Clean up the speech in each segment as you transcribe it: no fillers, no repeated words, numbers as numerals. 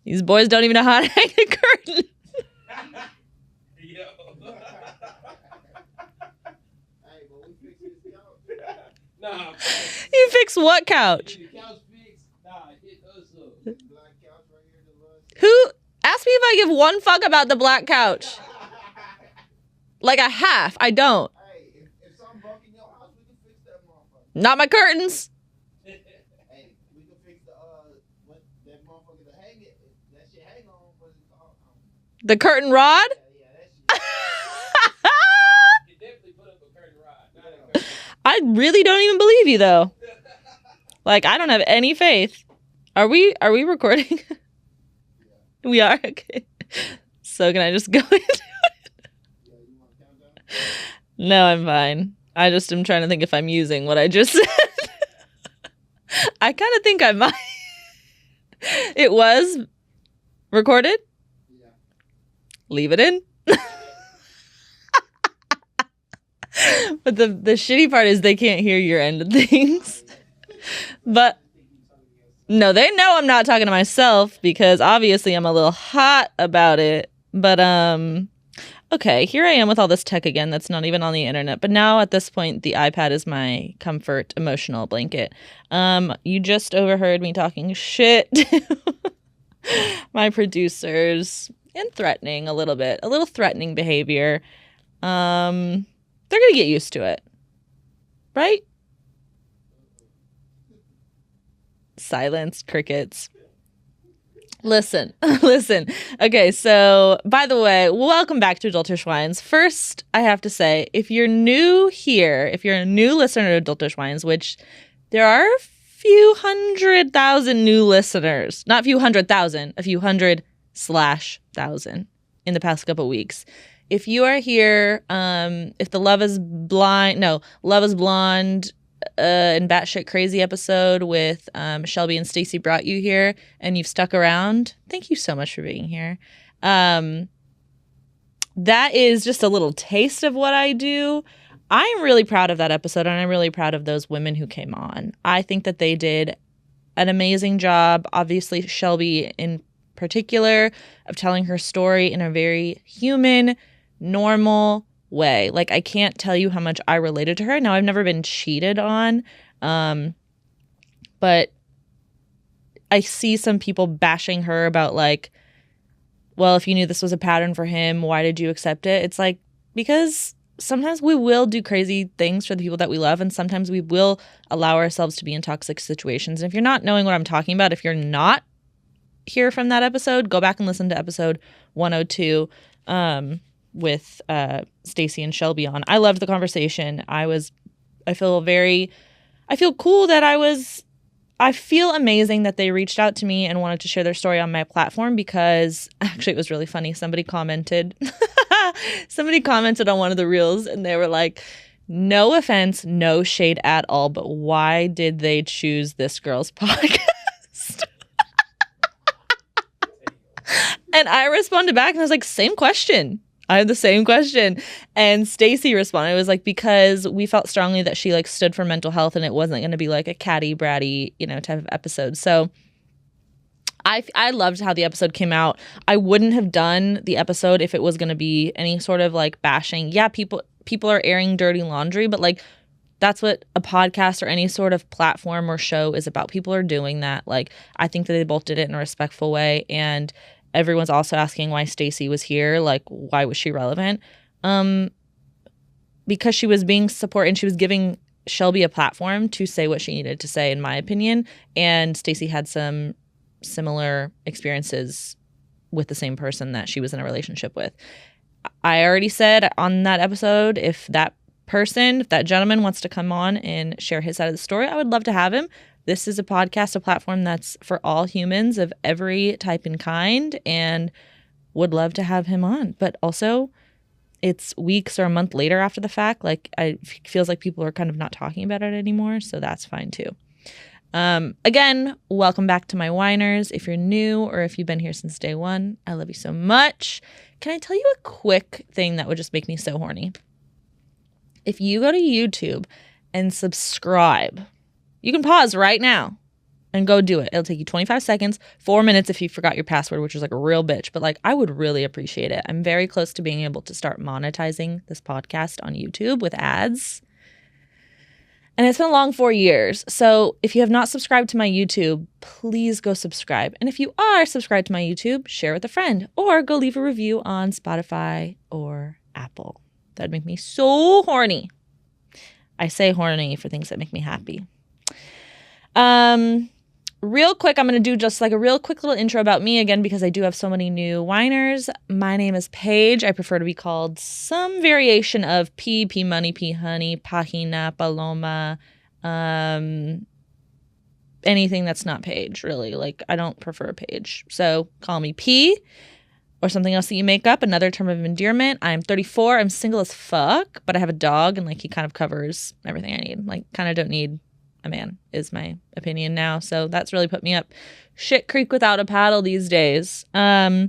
These boys don't even know how to hang a curtain. Yo. Nah. You fix what couch? The couch fixed. Nah, hit us up. Black couch right here to us. Who? Ask me if I give one fuck about the black couch. Like a half. I don't. Hey, if something broke in your house, we can fix that motherfucker. Not my curtains. Hey, we can fix the what that motherfucker to hang it. That shit hang on. What's it called? The curtain rod? Yeah, that shit. You definitely put up a curtain rod. Not a curtain. I really don't even believe you though. Like I don't have any faith. Are we recording? Yeah. We are? Okay. So can I just go into it? Yeah, you want to count down? No, I'm fine. I just am trying to think if I'm using what I just said. I kind of think I might. It was recorded? Yeah. Leave it in. But the shitty part is they can't hear your end of things. But no, they know I'm not talking to myself because obviously I'm a little hot about it. But okay, here I am with all this tech again that's not even on the internet. But now at this point, the iPad is my comfort emotional blanket. You just overheard me talking shit to my producers and threatening a little bit, a little threatening behavior. They're gonna get used to it, right? Silence, crickets. Listen. Okay, so by the way, welcome back to Adultish Whines. First, I have to say, if you're new here, if you're a new listener to Adultish Whines, which there are a few 100,000 new listeners, not a few 100,000, a few 100/1,000 in the past couple weeks. If you are here, if the Love is Blonde and Batshit Crazy episode with Shelby and Stacy brought you here and you've stuck around, thank you so much for being here. That is just a little taste of what I do. I'm really proud of that episode and I'm really proud of those women who came on. I think that they did an amazing job. Obviously, Shelby in particular, of telling her story in a very human, normal way. Like, I can't tell you how much I related to her. Now, I've never been cheated on, but I see some people bashing her about like, well, if you knew this was a pattern for him, why did you accept it? It's like, because sometimes we will do crazy things for the people that we love, and sometimes we will allow ourselves to be in toxic situations. And if you're not knowing what I'm talking about, if you're not here from that episode, go back and listen to episode 102 with Stacy and Shelby on. I loved the conversation. I feel cool that I feel amazing that they reached out to me and wanted to share their story on my platform, because actually it was really funny. Somebody commented on one of the reels and they were like, no offense, no shade at all, but why did they choose this girl's podcast? And I responded back and I was like, same question. I have the same question. And Stacy responded, it was like, because we felt strongly that she like stood for mental health and it wasn't going to be like a catty bratty, type of episode. So I loved how the episode came out. I wouldn't have done the episode if it was going to be any sort of like bashing. Yeah, people are airing dirty laundry, but like that's what a podcast or any sort of platform or show is about. People are doing that. Like, I think that they both did it in a respectful way. And everyone's also asking why Stacy was here. Like, why was she relevant? Because she was being supported and she was giving Shelby a platform to say what she needed to say, in my opinion. And Stacy had some similar experiences with the same person that she was in a relationship with. I already said on that episode, if that gentleman wants to come on and share his side of the story, I would love to have him. This is a podcast, a platform that's for all humans of every type and kind, and would love to have him on. But also, it's weeks or a month later after the fact. Like, it feels like people are kind of not talking about it anymore, so that's fine too. Again, welcome back to my whiners. If you're new or if you've been here since day one, I love you so much. Can I tell you a quick thing that would just make me so horny? If you go to YouTube and subscribe, you can pause right now. and go do it. It'll take you 25 seconds, 4 minutes if you forgot your password, which is like a real bitch. But like, I would really appreciate it. I'm very close to being able to start monetizing this podcast on YouTube with ads. And it's been a long 4 years. So if you have not subscribed to my YouTube, please go subscribe. And if you are subscribed to my YouTube, share with a friend or go leave a review on Spotify or Apple. That'd make me so horny. I say horny for things that make me happy. Real quick, I'm going to do just like a real quick little intro about me again, because I do have so many new whiners. My name is Paige. I prefer to be called some variation of P Money, P Honey, Pahina, Paloma, anything that's not Paige, really. Like, I don't prefer Paige. So call me P or something else that you make up, another term of endearment. I'm 34. I'm single as fuck, but I have a dog, and like he kind of covers everything I need. Like, kind of don't need a man is my opinion now. So that's really put me up shit creek without a paddle these days. I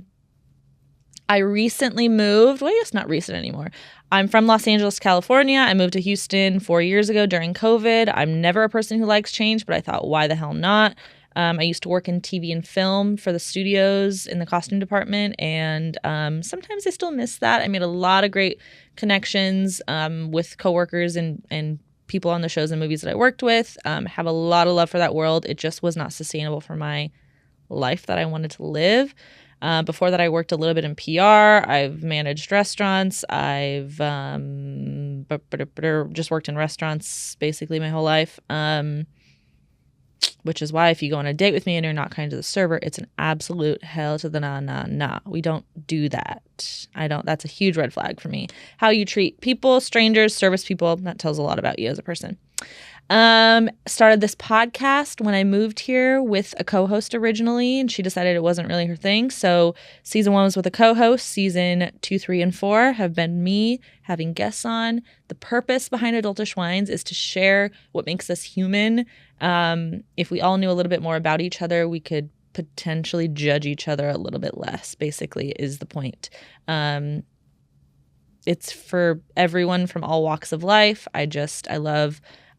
recently moved. Well, I guess not recent anymore. I'm from Los Angeles, California. I moved to Houston 4 years ago during COVID. I'm never a person who likes change, but I thought, why the hell not? I used to work in TV and film for the studios in the costume department, and sometimes I still miss that. I made a lot of great connections with coworkers and people on the shows and movies that I worked with. Have a lot of love for that world. It just was not sustainable for my life that I wanted to live. Before that, I worked a little bit in PR. I've managed restaurants. I've just worked in restaurants basically my whole life. Which is why if you go on a date with me and you're not kind to the server, it's an absolute hell to the nah. We don't do that. That's a huge red flag for me. How you treat people, strangers, service people, that tells a lot about you as a person. Started this podcast when I moved here with a co-host originally, and she decided it wasn't really her thing. So season 1 was with a co-host. Season 2, 3, and 4 have been me having guests on. The purpose behind Adultish Wines is to share what makes us human. If we all knew a little bit more about each other, we could potentially judge each other a little bit less, basically, is the point. It's for everyone from all walks of life.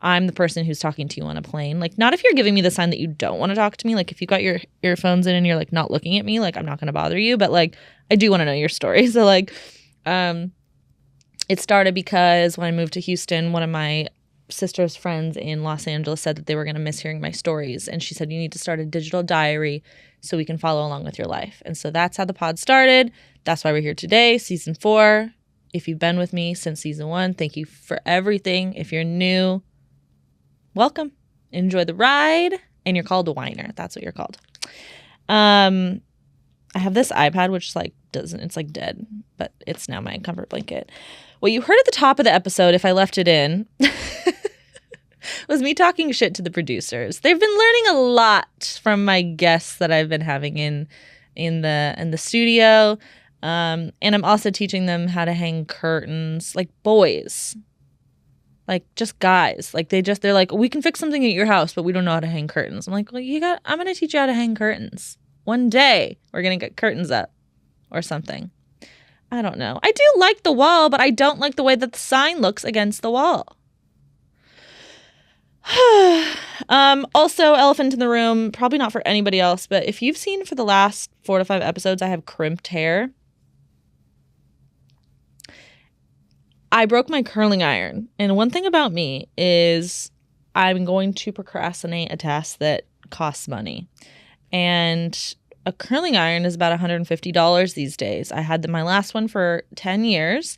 I'm the person who's talking to you on a plane. Like, not if you're giving me the sign that you don't want to talk to me. Like, if you got your earphones in and you're, like, not looking at me, like, I'm not going to bother you. But, like, I do want to know your story. So, like, it started because when I moved to Houston, one of my sister's friends in Los Angeles said that they were going to miss hearing my stories. And she said, you need to start a digital diary so we can follow along with your life. And so that's how the pod started. That's why we're here today, season 4. If you've been with me since season 1, thank you for everything. If you're new, welcome. Enjoy the ride. And you're called a whiner. That's what you're called. I have this iPad, which it's like dead, but it's now my comfort blanket. What you heard at the top of the episode, if I left it in, was me talking shit to the producers. They've been learning a lot from my guests that I've been having in the studio. And I'm also teaching them how to hang curtains, like boys. Like, just guys. Like, they're like, we can fix something at your house, but we don't know how to hang curtains. I'm like, well, I'm going to teach you how to hang curtains. One day, we're going to get curtains up or something. I don't know. I do like the wall, but I don't like the way that the sign looks against the wall. Also, elephant in the room, probably not for anybody else, but if you've seen for the last 4 to 5 episodes, I have crimped hair. I broke my curling iron. And one thing about me is I'm going to procrastinate a task that costs money. And a curling iron is about $150 these days. I had my last one for 10 years,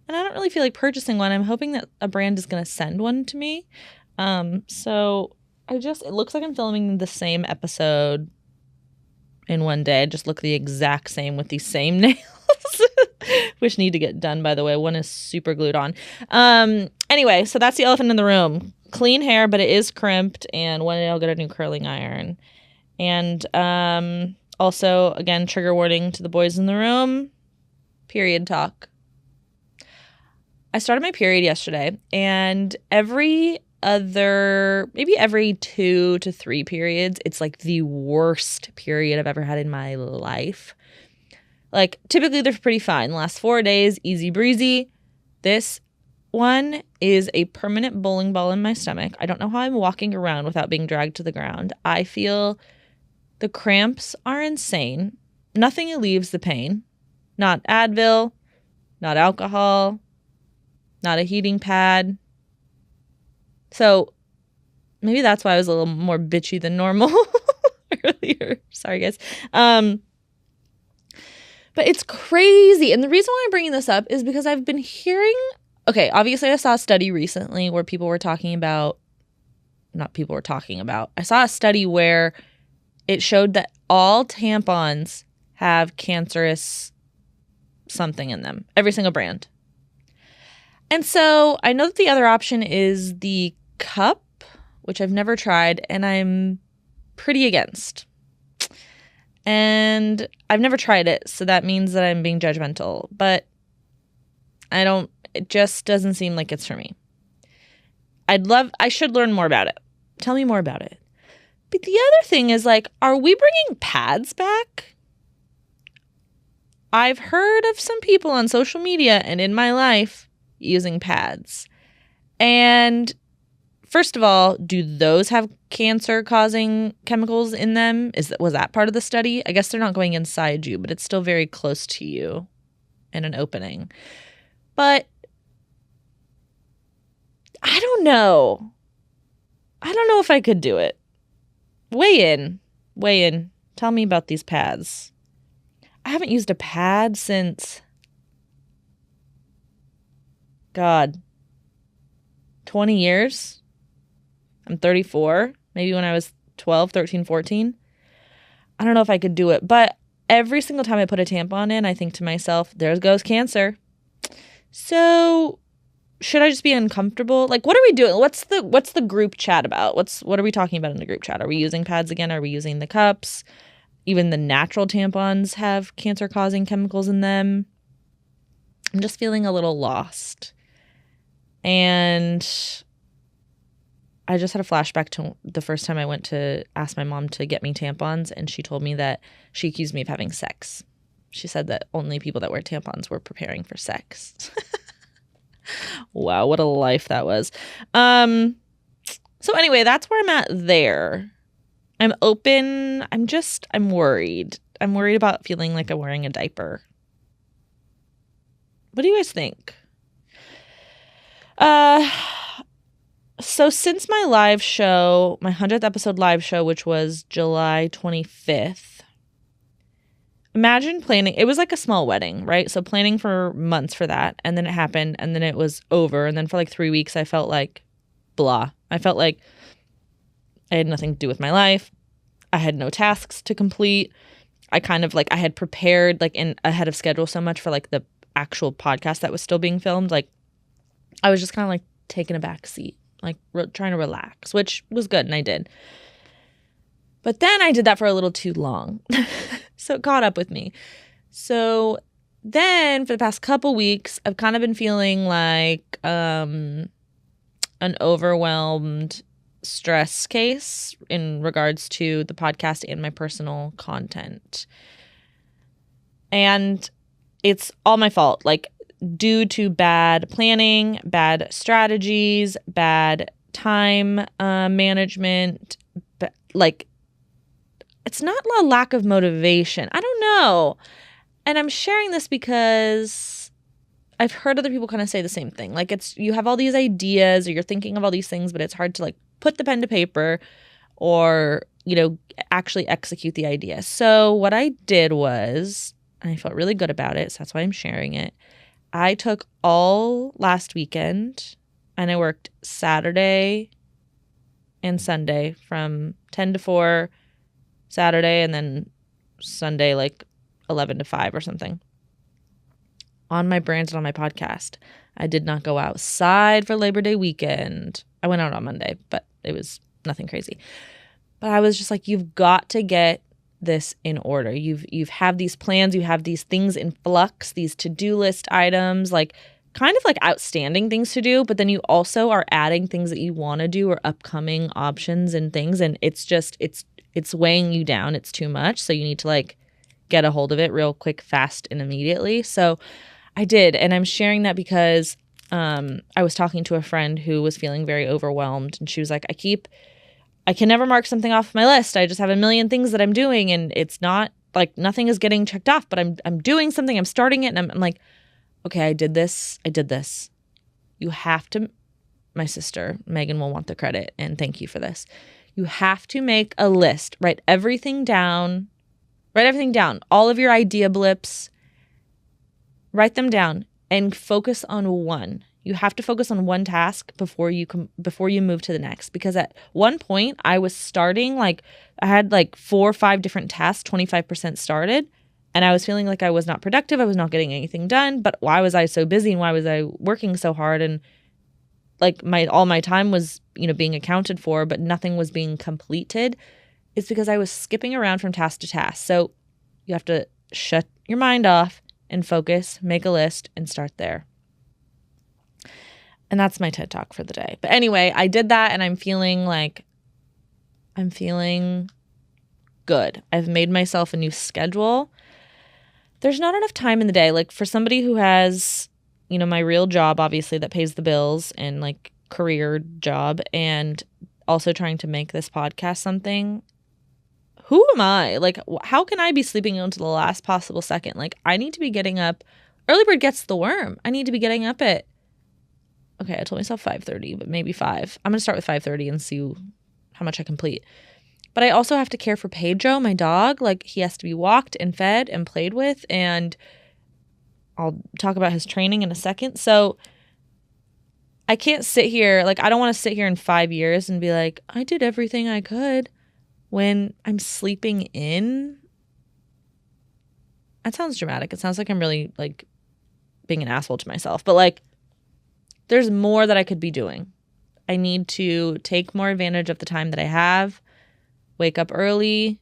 and I don't really feel like purchasing one. I'm hoping that a brand is going to send one to me. So it looks like I'm filming the same episode in one day. I just look the exact same with these same nails. Which need to get done, by the way. One is super glued on. Anyway, so that's the elephant in the room. Clean hair, but it is crimped, and one day I'll get a new curling iron. And also, again, trigger warning to the boys in the room. Period talk. I started my period yesterday, and maybe every 2 to 3 periods, it's like the worst period I've ever had in my life. Like, typically they're pretty fine. The last 4 days, easy breezy. This one is a permanent bowling ball in my stomach. I don't know how I'm walking around without being dragged to the ground. I feel the cramps are insane. Nothing relieves the pain. Not Advil, not alcohol, not a heating pad. So maybe that's why I was a little more bitchy than normal earlier. Sorry, guys. But it's crazy. And the reason why I'm bringing this up is because I've been hearing, okay, obviously I saw a study recently where people were talking about, I saw a study where it showed that all tampons have cancerous something in them, every single brand. And so I know that the other option is the cup, which I've never tried, and I'm pretty against. And I've never tried it, so that means that I'm being judgmental. But it just doesn't seem like it's for me. I should learn more about it. Tell me more about it. But the other thing is, like, are we bringing pads back? I've heard of some people on social media and in my life using pads. And first of all, do those have cancer-causing chemicals in them? Was that part of the study? I guess they're not going inside you, but it's still very close to you in an opening. But I don't know. I don't know if I could do it. Weigh in. Tell me about these pads. I haven't used a pad since, God, 20 years. I'm 34. Maybe when I was 12, 13, 14. I don't know if I could do it. But every single time I put a tampon in, I think to myself, there goes cancer. So should I just be uncomfortable? Like, what are we doing? What's the group chat about? What are we talking about in the group chat? Are we using pads again? Are we using the cups? Even the natural tampons have cancer-causing chemicals in them. I'm just feeling a little lost. And I just had a flashback to the first time I went to ask my mom to get me tampons, and she told me that she accused me of having sex. She said that only people that wear tampons were preparing for sex. Wow, what a life that was. So anyway, that's where I'm at there. I'm open. I'm worried. I'm worried about feeling like I'm wearing a diaper. What do you guys think? So since my live show, my 100th episode live show, which was July 25th, imagine planning. It was like a small wedding, right? So planning for months for that. And then it happened. And then it was over. And then for like 3 weeks, I felt like blah. I felt like I had nothing to do with my life. I had no tasks to complete. I had prepared like ahead of schedule so much for like the actual podcast that was still being filmed. Like I was just kind of like taking a back seat, like trying to relax, which was good. And I did. But then I did that for a little too long. So it caught up with me. So then for the past couple weeks, I've kind of been feeling like an overwhelmed stress case in regards to the podcast and my personal content. And it's all my fault, like due to bad planning, bad strategies, bad time management, like it's not a lack of motivation. I don't know. And I'm sharing this because I've heard other people kind of say the same thing. Like you have all these ideas or you're thinking of all these things, but it's hard to like put the pen to paper or, actually execute the idea. So what I did was, and I felt really good about it, so that's why I'm sharing it. I took all last weekend and I worked Saturday and Sunday from 10 to 4 Saturday and then Sunday like 11 to 5 or something on my brand and on my podcast. I did not go outside for Labor Day weekend. I went out on Monday, but it was nothing crazy. But I was just like, you've got to get this in order. You've have these plans, you have these things in flux, these to-do list items, like kind of like outstanding things to do, but then you also are adding things that you want to do or upcoming options and things, and it's weighing you down. It's too much, so you need to like get a hold of it real quick, fast, and immediately. So I did, and I'm sharing that because I was talking to a friend who was feeling very overwhelmed, and she was like, I can never mark something off my list. I just have a million things that I'm doing, and it's not like nothing is getting checked off, but I'm doing something, I'm starting it, and I'm like, okay, I did this. You have to, my sister, Megan, will want the credit, and thank you for this. You have to make a list, write everything down, all of your idea blips, write them down and focus on one. You have to focus on one task before you move to the next. Because at one point I was starting, like I had like 4 or 5 different tasks, 25% started, and I was feeling like I was not productive. I was not getting anything done. But why was I so busy and why was I working so hard? And like all my time was, being accounted for, but nothing was being completed. It's because I was skipping around from task to task. So you have to shut your mind off and focus, make a list, and start there. And that's my TED Talk for the day. But anyway, I did that, and I'm feeling good. I've made myself a new schedule. There's not enough time in the day. Like for somebody who has, my real job, obviously, that pays the bills, and like career job, and also trying to make this podcast something. Who am I? Like, how can I be sleeping until the last possible second? Like, I need to be getting up. Early bird gets the worm. I need to be getting up at, okay, I told myself 5:30, but maybe 5. I'm going to start with 5:30 and see how much I complete. But I also have to care for Pedro, my dog. Like, he has to be walked and fed and played with. And I'll talk about his training in a second. So I can't sit here. Like, I don't want to sit here in 5 years and be like, I did everything I could. When I'm sleeping in, that sounds dramatic. It sounds like I'm really like being an asshole to myself. But like, there's more that I could be doing. I need to take more advantage of the time that I have, wake up early,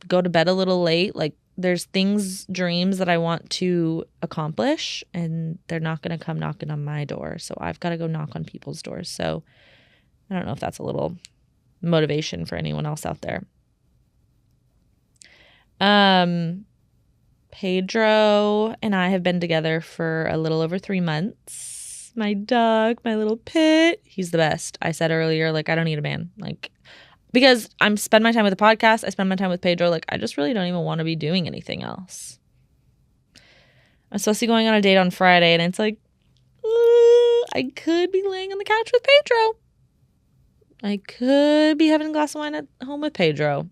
go to bed a little late. Like there's dreams that I want to accomplish, and they're not going to come knocking on my door. So I've got to go knock on people's doors. So I don't know if that's a little motivation for anyone else out there. Pedro and I have been together for a little over 3 months. My dog, my little pit, he's the best. I said earlier, like, I don't need a man. Like, because I'm spend my time with the podcast, I spend my time with Pedro. Like, I just really don't even want to be doing anything else. I'm supposed to be going on a date on Friday, and it's like, I could be laying on the couch with Pedro. I could be having a glass of wine at home with Pedro.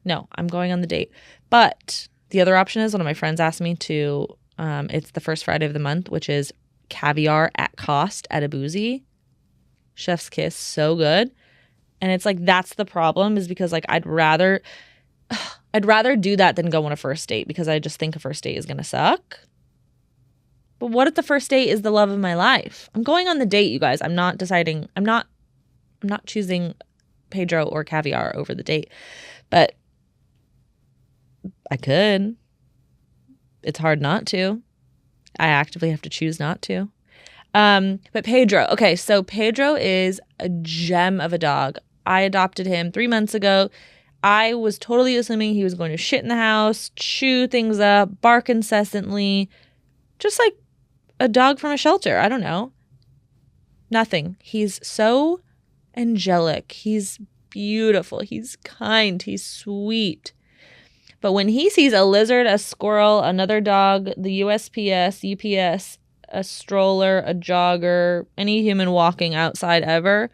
No, I'm going on the date. But the other option is one of my friends asked me to, it's the first Friday of the month, which is caviar at cost at a boozy. Chef's kiss, so good. And it's like, that's the problem, is because like I'd rather do that than go on a first date, because I just think a first date is going to suck. But what if the first date is the love of my life? I'm going on the date, you guys. I'm not choosing Pedro or caviar over the date, but I could. It's hard not to. I actively have to choose not to. But Pedro, okay, so Pedro is a gem of a dog. I adopted him 3 months ago. I was totally assuming he was going to shit in the house, chew things up, bark incessantly, just like a dog from a shelter. I don't know. Nothing. He's so angelic. He's beautiful. He's kind. He's sweet. But when he sees a lizard, a squirrel, another dog, the USPS, UPS, a stroller, a jogger, any human walking outside ever,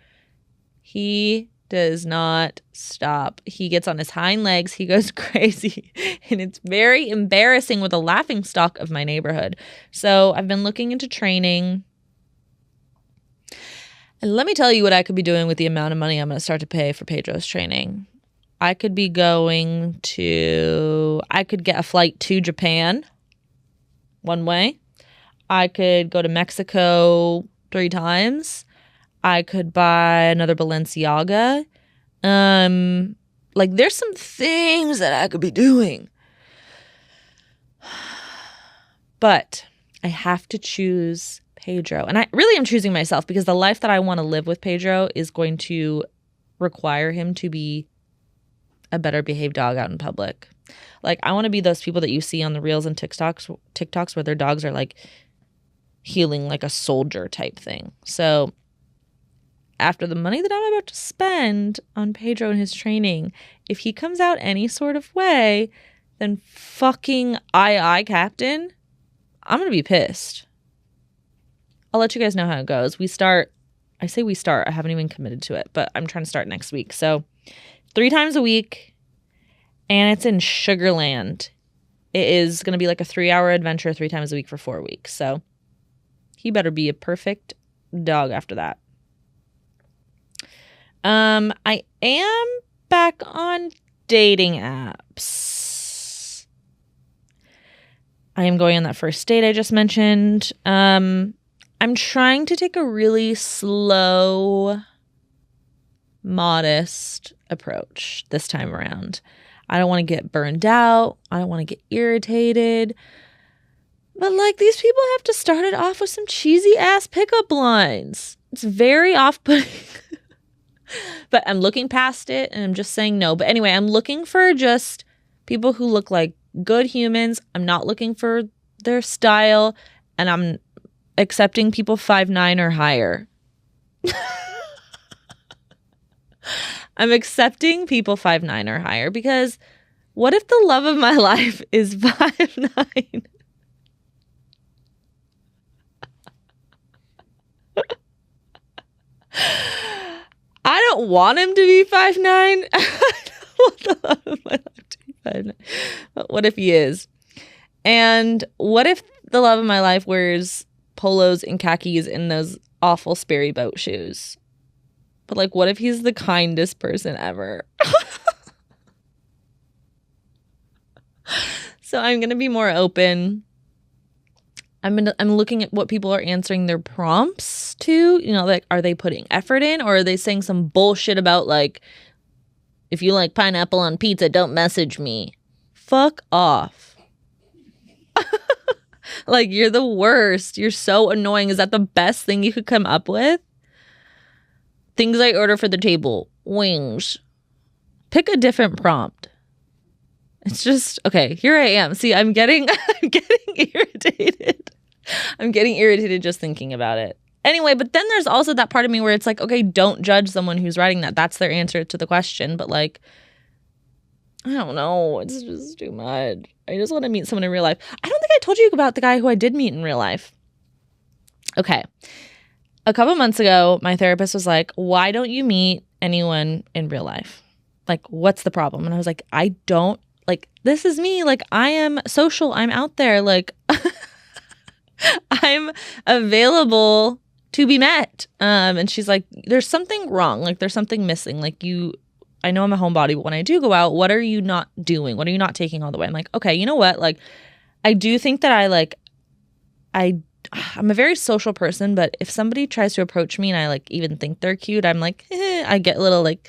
he does not stop. He gets on his hind legs. He goes crazy. And it's very embarrassing with a laughingstock of my neighborhood. So I've been looking into training. And let me tell you what I could be doing with the amount of money I'm going to start to pay for Pedro's training. I could get a flight to Japan one way. I could go to Mexico 3 times. I could buy another Balenciaga. Like there's some things that I could be doing. But I have to choose Pedro. And I really am choosing myself, because the life that I want to live with Pedro is going to require him to be a better behaved dog out in public. Like I want to be those people that you see on the reels and TikToks where their dogs are like healing like a soldier type thing. So after the money that I'm about to spend on Pedro and his training, if he comes out any sort of way, then fucking aye, Captain, I'm going to be pissed. I'll let you guys know how it goes. I haven't even committed to it, but I'm trying to start next week. So 3 times a week, and it's in Sugarland. It is going to be like a 3-hour adventure 3 times a week for 4 weeks. So he better be a perfect dog after that. I am back on dating apps. I am going on that first date I just mentioned. I'm trying to take a really slow, modest approach this time around. I don't want to get burned out. I don't want to get irritated. But like, these people have to start it off with some cheesy ass pickup lines. It's very off-putting. But I'm looking past it and I'm just saying no. But anyway, I'm looking for just people who look like good humans. I'm not looking for their style, and I'm accepting people 5'9" or higher. I'm accepting people 5'9" or higher, because what if the love of my life is 5'9"? I don't want him to be 5'9". I don't want the love of my life to be 5'9". But what if he is? And what if the love of my life wears polos and khakis and those awful Sperry boat shoes? But like, what if he's the kindest person ever? So I'm going to be more open. I'm looking at what people are answering their prompts to. You know, like, are they putting effort in, or are they saying some bullshit about like, if you like pineapple on pizza, don't message me. Fuck off. Like, you're the worst. You're so annoying. Is that the best thing you could come up with? Things I order for the table. Wings. Pick a different prompt. It's just, okay, here I am. See, I'm getting irritated. I'm getting irritated just thinking about it. Anyway, but then there's also that part of me where it's like, okay, don't judge someone who's writing that. That's their answer to the question. But like, I don't know. It's just too much. I just want to meet someone in real life. I don't think I told you about the guy who I did meet in real life. Okay. A couple months ago, my therapist was like, why don't you meet anyone in real life? Like, what's the problem? And I was like, I don't, like, this is me. Like, I am social. I'm out there. Like, I'm available to be met. And she's like, there's something wrong. Like, there's something missing. Like, I know I'm a homebody, but when I do go out, what are you not doing? What are you not taking all the way? I'm like, okay, you know what? Like, I do think that I'm a very social person, but if somebody tries to approach me and I like even think they're cute, I'm like, I get a little like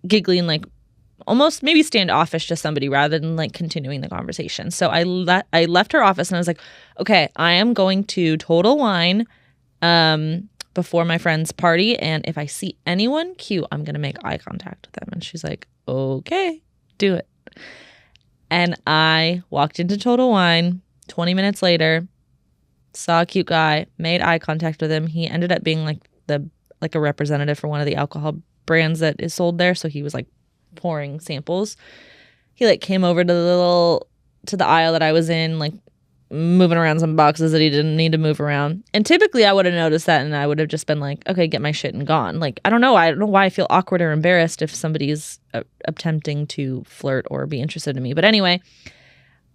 giggly and like almost maybe standoffish to somebody rather than like continuing the conversation. So I left her office and I was like, okay, I am going to Total Wine before my friend's party, and if I see anyone cute, I'm gonna make eye contact with them. And she's like, okay, do it. And I walked into Total Wine. 20 minutes later, saw a cute guy, made eye contact with him. He ended up being like a representative for one of the alcohol brands that is sold there. So he was like pouring samples. He like came over to the aisle that I was in, like moving around some boxes that he didn't need to move around. And typically I would have noticed that and I would have just been like, okay, get my shit and gone. Like, I don't know why I feel awkward or embarrassed if somebody's attempting to flirt or be interested in me. But anyway,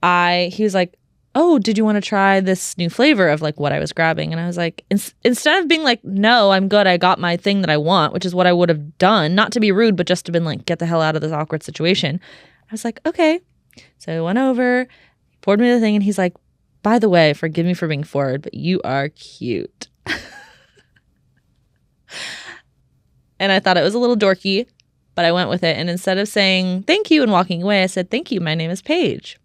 he was like, oh, did you want to try this new flavor of like what I was grabbing? And I was like, instead of being like, no, I'm good, I got my thing that I want, which is what I would have done, not to be rude, but just to been like, get the hell out of this awkward situation. I was like, okay. So I went over, he poured me the thing, and he's like, by the way, forgive me for being forward, but you are cute. And I thought it was a little dorky, but I went with it. And instead of saying thank you and walking away, I said, thank you, my name is Paige.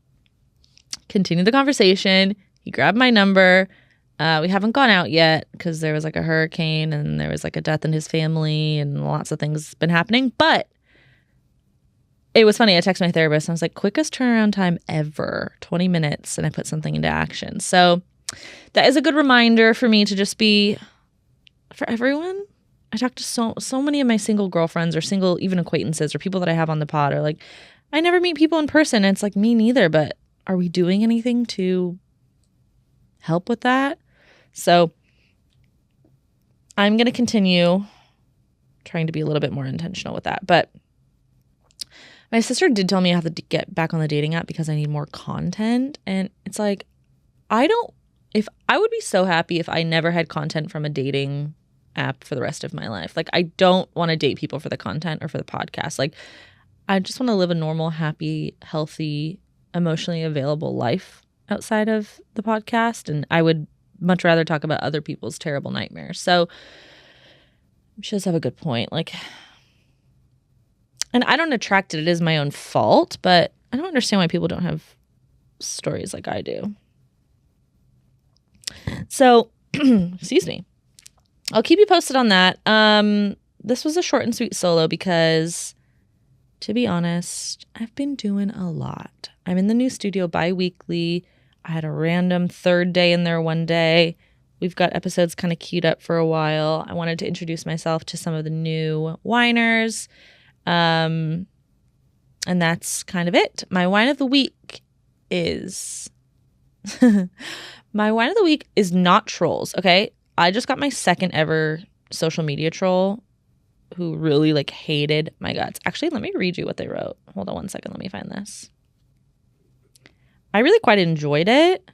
Continued the conversation. He grabbed my number. We haven't gone out yet because there was like a hurricane and there was like a death in his family and lots of things been happening. But it was funny. I texted my therapist and I was like, quickest turnaround time ever, 20 minutes. And I put something into action. So that is a good reminder for me to just be, for everyone. I talk to so many of my single girlfriends or single even acquaintances or people that I have on the pod are like, I never meet people in person. And it's like, me neither, but are we doing anything to help with that? So I'm going to continue trying to be a little bit more intentional with that. But my sister did tell me I have to get back on the dating app because I need more content. And it's like, I would be so happy if I never had content from a dating app for the rest of my life. Like, I don't want to date people for the content or for the podcast. Like, I just want to live a normal, happy, healthy, emotionally available life outside of the podcast. And I would much rather talk about other people's terrible nightmares. So she does have a good point. Like, and I don't attract it. It is my own fault, but I don't understand why people don't have stories like I do. So, excuse me. I'll keep you posted on that. This was a short and sweet solo because, to be honest, I've been doing a lot. I'm in the new studio bi-weekly. I had a random third day in there one day. We've got episodes kind of queued up for a while. I wanted to introduce myself to some of the new whiners. And that's kind of it. My wine of the week is... My wine of the week is not trolls, okay? I just got my second ever social media troll who really like hated my guts. Actually, let me read you what they wrote. Hold on one second. Let me find this. I really quite enjoyed it.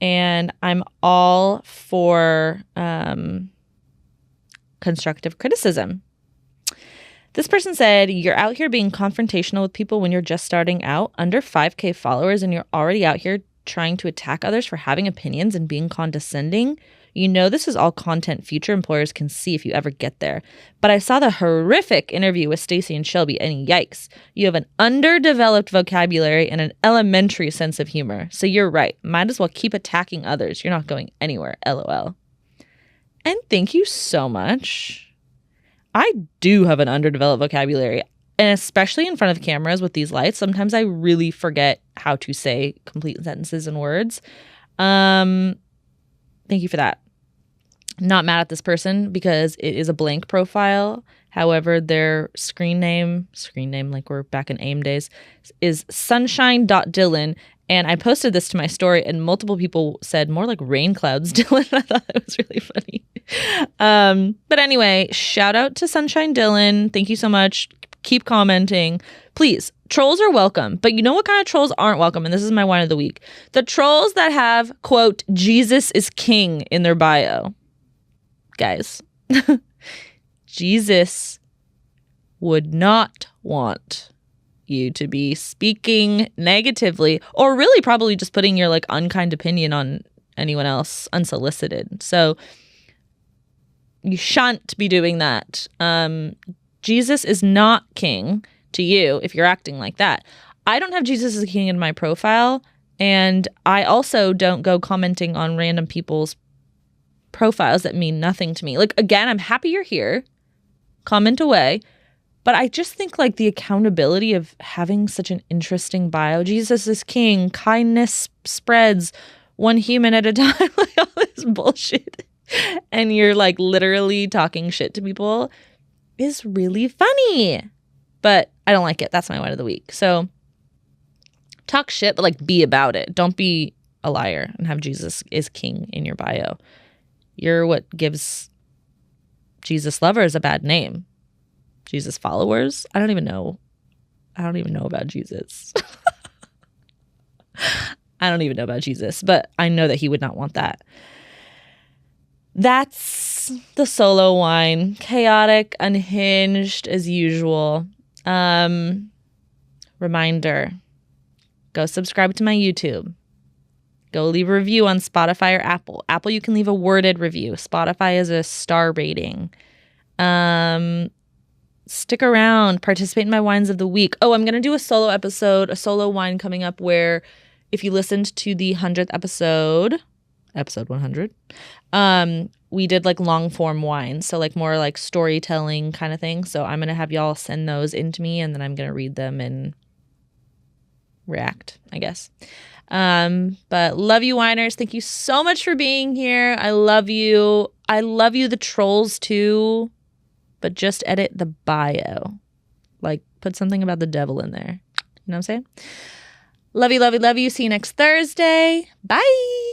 And I'm all for constructive criticism. This person said, you're out here being confrontational with people when you're just starting out, under 5K followers, and you're already out here trying to attack others for having opinions and being condescending. You know this is all content future employers can see if you ever get there. But I saw the horrific interview with Stacey and Shelby, and yikes, you have an underdeveloped vocabulary and an elementary sense of humor. So you're right. Might as well keep attacking others. You're not going anywhere. LOL. And thank you so much. I do have an underdeveloped vocabulary, and especially in front of cameras with these lights, sometimes I really forget how to say complete sentences and words. Thank you for that. Not mad at this person because it is a blank profile. However, their screen name like we're back in AIM days, is sunshine.dylan. And I posted this to my story and multiple people said more like rain clouds, Dylan. I thought that was really funny. But anyway, shout out to Sunshine Dylan. Thank you so much. Keep commenting. Please, trolls are welcome. But you know what kind of trolls aren't welcome? And this is my wine of the week. The trolls that have, quote, Jesus is king in their bio. Guys, Jesus would not want you to be speaking negatively or really probably just putting your like unkind opinion on anyone else unsolicited. So you shan't be doing that. Jesus is not king to you if you're acting like that. I don't have Jesus as king in my profile, and I also don't go commenting on random people's profiles that mean nothing to me. Like, again, I'm happy you're here. Comment away. But I just think like the accountability of having such an interesting bio. Jesus is king. Kindness spreads one human at a time. Like all this bullshit. And you're like literally talking shit to people is really funny. But I don't like it. That's my wine of the week. So talk shit, but like be about it. Don't be a liar and have Jesus is king in your bio. You're what gives Jesus lovers a bad name. Jesus followers? I don't even know about Jesus. I don't even know about Jesus, but I know that he would not want that. That's the solo wine. Chaotic, unhinged as usual. Reminder, go subscribe to my YouTube. Go leave a review on Spotify or Apple. Apple, you can leave a worded review. Spotify is a star rating. Stick around, participate in my wines of the week. Oh, I'm going to do a solo episode, a solo wine coming up where if you listened to the 100th episode 100, we did like long form wines. So like more like storytelling kind of thing. So I'm going to have y'all send those in to me and then I'm going to read them and react, I guess. But love you, whiners. Thank you so much for being here. I love you. I love you, the trolls, too. But just edit the bio. Like, put something about the devil in there. You know what I'm saying? Love you, love you, love you. See you next Thursday. Bye.